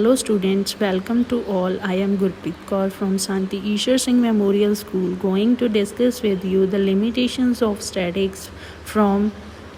Hello students, welcome to all. I am Gurpreet Kaur from Santi Ishwar Singh Memorial School going to discuss with you the limitations of statics from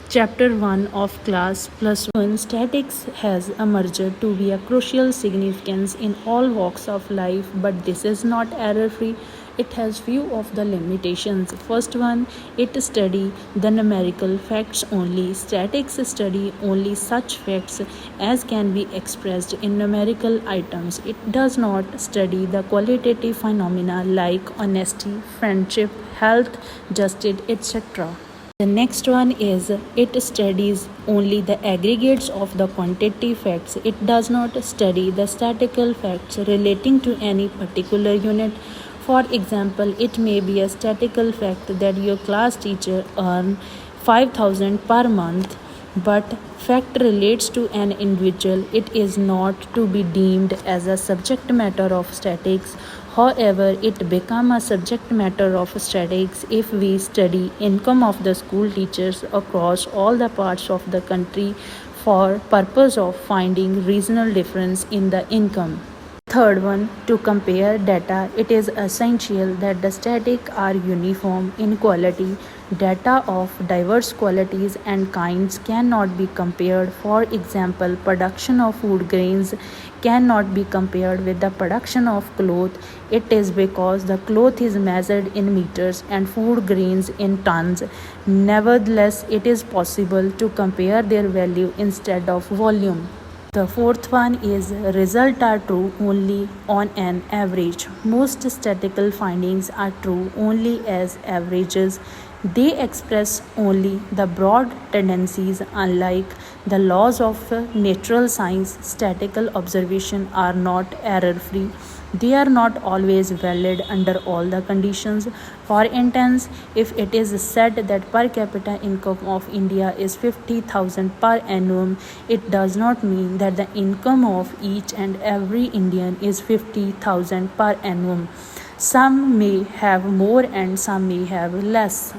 chapter 1 of class plus 1. Statics has emerged to be a crucial significance in all walks of life, but this is not error free. It has few of the limitations. First one, it study the numerical facts only. Statics study only such facts as can be expressed in numerical items. It does not study the qualitative phenomena like honesty, friendship, health, justice, etc. The next one is it studies only the aggregates of the quantitative facts. It does not study the statistical facts relating to any particular unit. For example, it may be a statistical fact that your class teacher earn 5,000 per month, but fact relates to an individual. It is not to be deemed as a subject matter of statistics. However, it becomes a subject matter of statistics if we study income of the school teachers across all the parts of the country for purpose of finding regional difference in the income. Third one, to compare data, it is essential that the statistics are uniform in quality. Data of diverse qualities and kinds cannot be compared. For example, production of food grains cannot be compared with the production of cloth. It is because the cloth is measured in meters and food grains in tons. Nevertheless, it is possible to compare their value instead of volume. The fourth one is results are true only on an average. Most statistical findings are true only as averages. They express only the broad tendencies. Unlike the laws of natural science, statistical observations are not error free. They are not always valid under all the conditions. For instance, if it is said that per capita income of India is 50,000 per annum, it does not mean that the income of each and every Indian is 50,000 per annum. Some may have more and some may have less.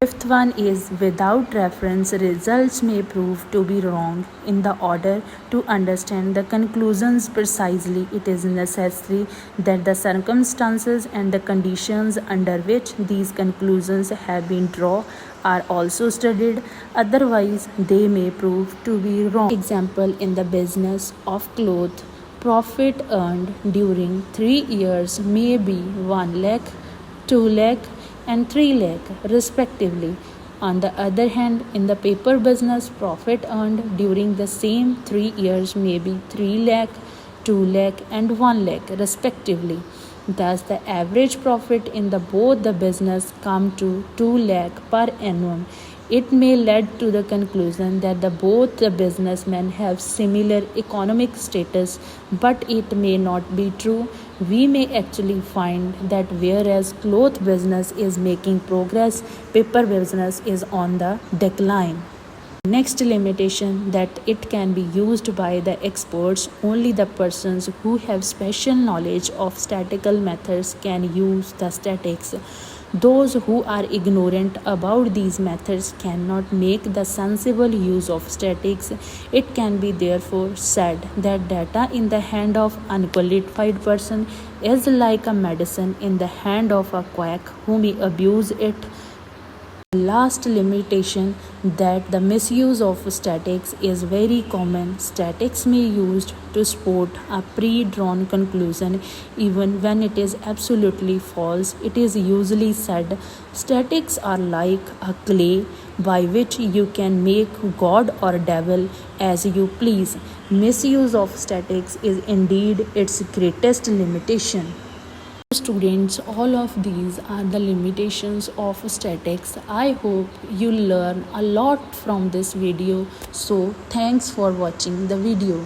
Fifth one is without reference, results may prove to be wrong. In the order to understand the conclusions precisely, it is necessary that the circumstances and the conditions under which these conclusions have been drawn are also studied. Otherwise, they may prove to be wrong. Example, in the business of cloth, profit earned during 3 years may be 1 lakh, 2 lakh, and 3 lakh respectively. On the other hand, in the paper business, profit earned during the same 3 years may be 3 lakh, 2 lakh, and 1 lakh respectively. Thus, the average profit in the both the business come to 2 lakh per annum. It may lead to the conclusion that both the businessmen have similar economic status, but it may not be true. We may actually find that whereas cloth business is making progress, paper business is on the decline. Next limitation, that it can be used by the experts. Only the persons who have special knowledge of statistical methods can use the statistics. Those who are ignorant about these methods cannot make the sensible use of statistics. It can be therefore said that data in the hand of unqualified person is like a medicine in the hand of a quack who may abuse it. Last limitation, that the misuse of statistics is very common. Statistics may be used to support a pre-drawn conclusion even when it is absolutely false. It is usually said statistics are like a clay by which you can make God or devil as you please. Misuse of statistics is indeed its greatest limitation. Students, all of these are the limitations of statistics. I hope you learn a lot from this video. So thanks for watching the video.